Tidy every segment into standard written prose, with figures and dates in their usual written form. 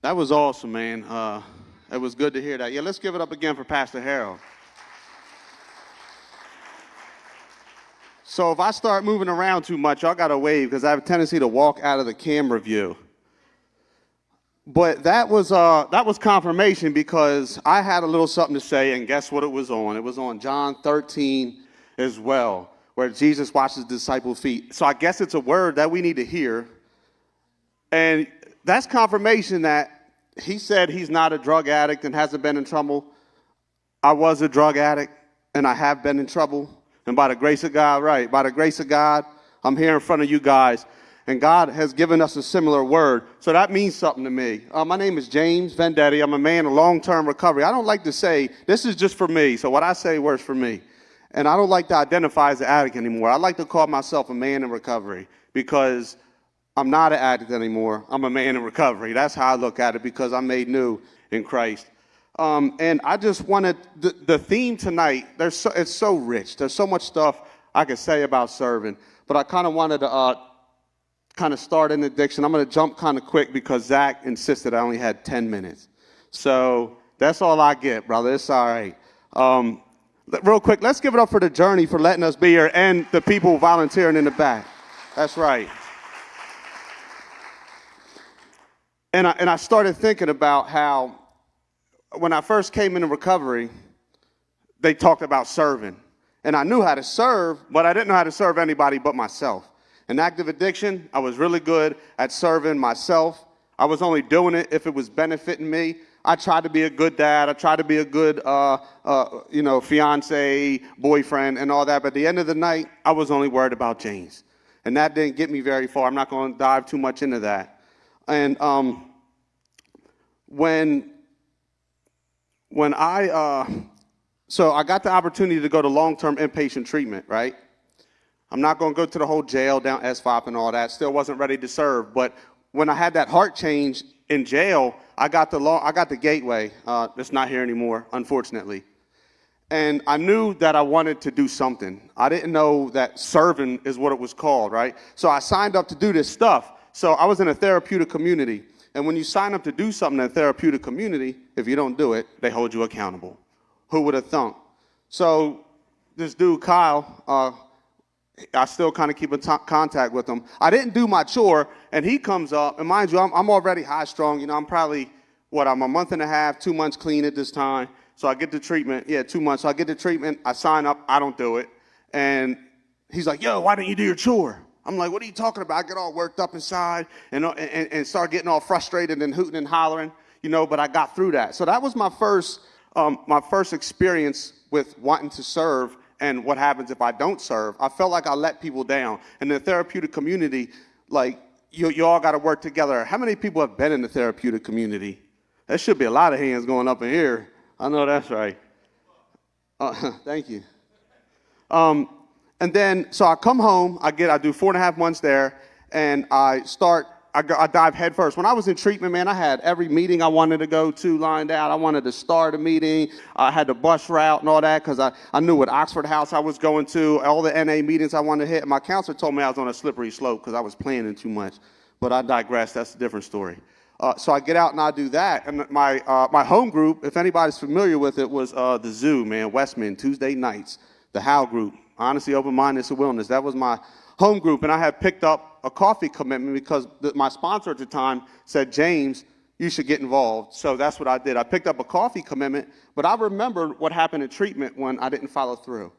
That was awesome, man. It was good to hear that. Yeah, let's give it up again for Pastor Harold. So if I start moving around too much, y'all got to wave because I have a tendency to walk out of the camera view. But that was confirmation because I had a little something to say, and guess what it was on? It was on John 13 as well, where Jesus washed his disciples' feet. So I guess it's a word that we need to hear. And that's confirmation that he said he's not a drug addict and hasn't been in trouble. I was a drug addict, and I have been in trouble. And by the grace of God, by the grace of God, I'm here in front of you guys. And God has given us a similar word. So that means something to me. My name is James Vendetti. I'm a man in long-term recovery. I don't like to say, this is just for me. So what I say works for me. And I don't like to identify as an addict anymore. I like to call myself a man in recovery because I'm not an addict anymore. I'm a man in recovery. That's how I look at it because I'm made new in Christ. And I just wanted, the theme tonight, it's so rich. There's so much stuff I could say about serving. But I kind of wanted to kind of start in addiction. I'm going to jump kind of quick because Zach insisted I only had 10 minutes. So that's all I get, brother. It's all right. Real quick, let's give it up for the Journey for letting us be here and the people volunteering in the back. That's right. And I started thinking about how when I first came into recovery, they talked about serving. And I knew how to serve, but I didn't know how to serve anybody but myself. In active addiction, I was really good at serving myself. I was only doing it if it was benefiting me. I tried to be a good dad. I tried to be a good, fiance, boyfriend, and all that. But at the end of the night, I was only worried about James. And that didn't get me very far. I'm not going to dive too much into that. And so I got the opportunity to go to long-term inpatient treatment, right? I'm not going to go to the whole jail down S5 and all that. Still wasn't ready to serve. But when I had that heart change in jail, I got the gateway. It's not here anymore, unfortunately. And I knew that I wanted to do something. I didn't know that serving is what it was called, right? So I signed up to do this stuff. So I was in a therapeutic community. And when you sign up to do something in a therapeutic community, if you don't do it, they hold you accountable. Who would have thunk? So this dude, Kyle, I still kind of keep in contact with him. I didn't do my chore, and he comes up, and mind you, I'm already high-strung. I'm probably, I'm a month and a half, 2 months clean at this time. So I get the treatment. 2 months. So I get the treatment. I sign up. I don't do it. And he's like, yo, why didn't you do your chore? I'm like, what are you talking about? I get all worked up inside and start getting all frustrated and hooting and hollering, but I got through that. So that was my first experience with wanting to serve and what happens if I don't serve. I felt like I let people down. In the therapeutic community, like, you all got to work together. How many people have been in the therapeutic community? There should be a lot of hands going up in here. I know that's right. Thank you. And then, so I come home, I do 4.5 months there, and I dive head first. When I was in treatment, man, I had every meeting I wanted to go to lined out. I wanted to start a meeting. I had the bus route and all that because I knew what Oxford House I was going to, all the NA meetings I wanted to hit. My counselor told me I was on a slippery slope because I was planning too much. But I digress. That's a different story. So I get out and I do that. And my home group, if anybody's familiar with it, was the Zoo, man, Westman, Tuesday nights, the How group. Honestly, open-mindedness and wellness. That was my home group, and I had picked up a coffee commitment because my sponsor at the time said, James, you should get involved. So that's what I did. I picked up a coffee commitment, but I remembered what happened in treatment when I didn't follow through.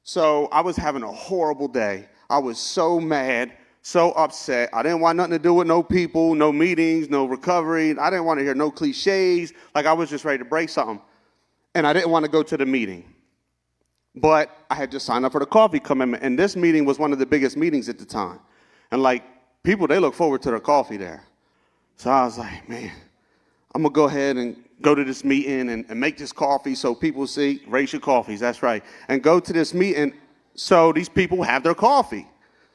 So I was having a horrible day. I was so mad, so upset. I didn't want nothing to do with no people, no meetings, no recovery. I didn't want to hear no cliches. Like I was just ready to break something. And I didn't want to go to the meeting. But I had just signed up for the coffee commitment, and this meeting was one of the biggest meetings at the time. And like, people, they look forward to their coffee there. So I was like, man, I'm going to go ahead and go to this meeting and make this coffee so people see, raise your coffees, that's right, and go to this meeting so these people have their coffee.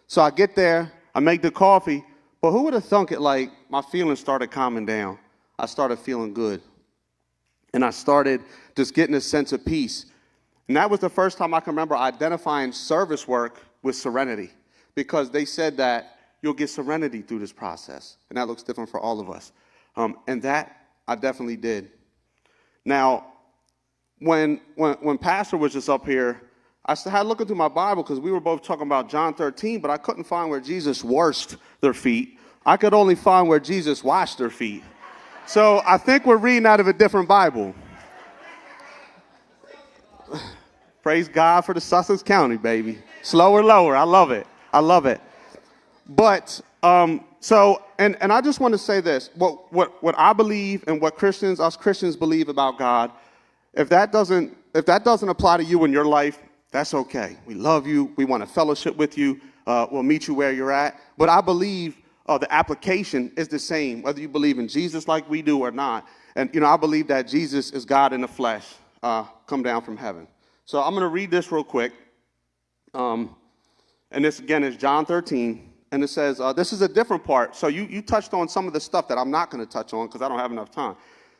So I get there, I make the coffee, but who would have thunk it, like, my feelings started calming down. I started feeling good. And I started just getting a sense of peace. And that was the first time I can remember identifying service work with serenity, because they said that you'll get serenity through this process. And that looks different for all of us. And that I definitely did. Now, when Pastor was just up here, I had looking through my Bible because we were both talking about John 13, but I couldn't find where Jesus washed their feet. I could only find where Jesus washed their feet. So I think we're reading out of a different Bible. Praise God for the Sussex County, baby. Slower, lower. I love it. I love it. But so I just want to say this. What I believe and what us Christians believe about God, if that doesn't apply to you in your life, that's okay. We love you. We want to fellowship with you. We'll meet you where you're at. But I believe the application is the same, whether you believe in Jesus like we do or not. And, I believe that Jesus is God in the flesh, come down from heaven. So I'm going to read this real quick. And this, again, is John 13. And it says, this is a different part. So you touched on some of the stuff that I'm not going to touch on because I don't have enough time.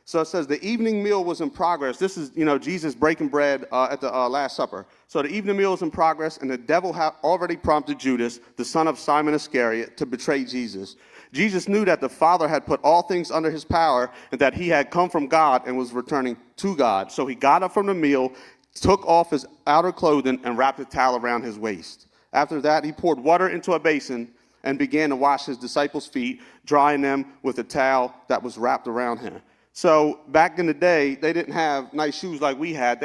So it says the evening meal was in progress. This is, Jesus breaking bread at the Last Supper. So the evening meal was in progress, and the devil had already prompted Judas, the son of Simon Iscariot, to betray Jesus. Jesus knew that the Father had put all things under his power and that he had come from God and was returning to God. So he got up from the meal, took off his outer clothing, and wrapped a towel around his waist. After that, he poured water into a basin and began to wash his disciples' feet, drying them with a towel that was wrapped around him. So back in the day, they didn't have nice shoes like we had.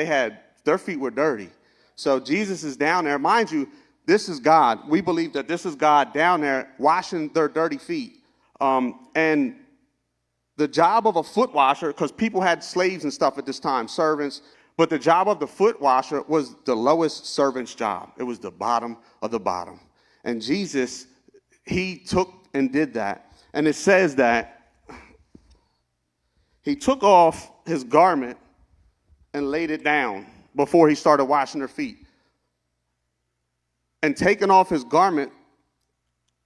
Their feet were dirty. So Jesus is down there. Mind you, this is God. We believe that this is God down there washing their dirty feet. And the job of a foot washer, because people had slaves and stuff at this time, servants, but the job of the foot washer was the lowest servant's job. It was the bottom of the bottom. And Jesus, he took and did that. And it says that he took off his garment and laid it down before he started washing their feet. And taking off his garment,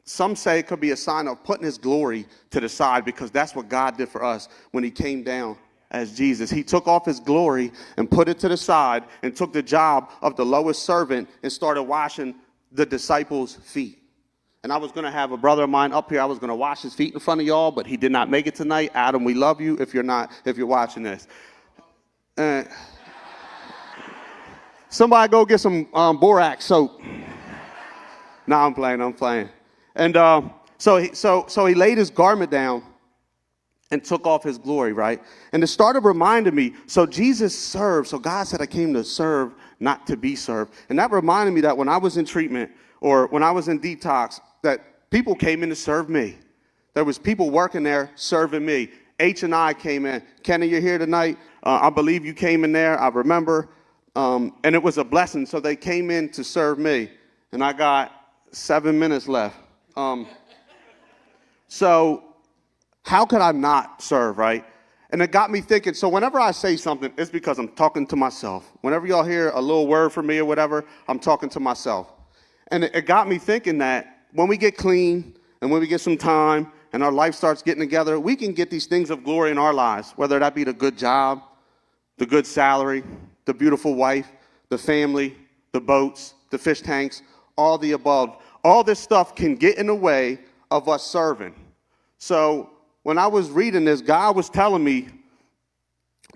some say it could be a sign of putting his glory to the side, because that's what God did for us when he came down as Jesus. He took off his glory and put it to the side and took the job of the lowest servant and started washing the disciples' feet. And I was going to have a brother of mine up here. I was going to wash his feet in front of y'all, but he did not make it tonight. Adam, we love you if you're watching this. Somebody go get some borax soap. No, I'm playing. And so he laid his garment down and took off his glory, right? And it started reminding me, so Jesus served. So God said, I came to serve, not to be served. And that reminded me that when I was in treatment or when I was in detox, that people came in to serve me. There was people working there serving me. H&I came in. Kenny, you're here tonight. I believe you came in there. I remember. And it was a blessing. So they came in to serve me. And I got 7 minutes left. So how could I not serve, right? And it got me thinking, so whenever I say something, it's because I'm talking to myself. Whenever y'all hear a little word from me or whatever, I'm talking to myself. And it got me thinking that when we get clean and when we get some time and our life starts getting together, we can get these things of glory in our lives, whether that be the good job, the good salary, the beautiful wife, the family, the boats, the fish tanks, all the above. All this stuff can get in the way of us serving. So when I was reading this, God was telling me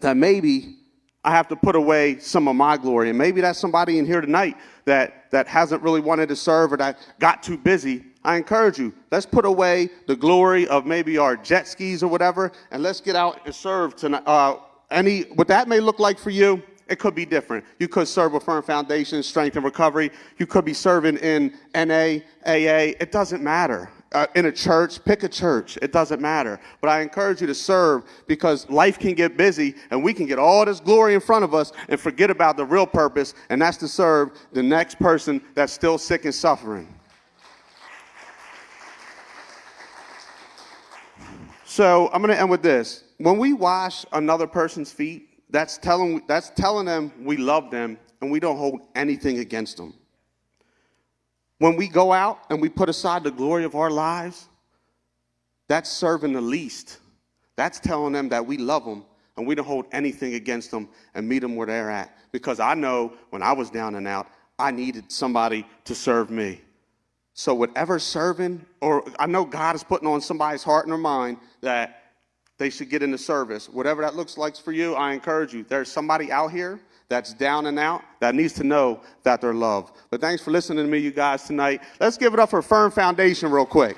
that maybe I have to put away some of my glory. And maybe that's somebody in here tonight that hasn't really wanted to serve or that got too busy. I encourage you, let's put away the glory of maybe our jet skis or whatever, and let's get out and serve tonight. What that may look like for you, it could be different. You could serve with Firm Foundation, Strength and Recovery. You could be serving in NA, AA. It doesn't matter. In a church, pick a church. It doesn't matter. But I encourage you to serve, because life can get busy and we can get all this glory in front of us and forget about the real purpose, and that's to serve the next person that's still sick and suffering. So I'm going to end with this. When we wash another person's feet, that's telling them we love them and we don't hold anything against them. When we go out and we put aside the glory of our lives, that's serving the least. That's telling them that we love them and we don't hold anything against them and meet them where they're at. Because I know when I was down and out, I needed somebody to serve me. So whatever serving, or I know God is putting on somebody's heart and their mind that they should get into service. Whatever that looks like for you, I encourage you. There's somebody out here that's down and out that needs to know that they're loved. But thanks for listening to me, you guys, tonight. Let's give it up for Firm Foundation real quick.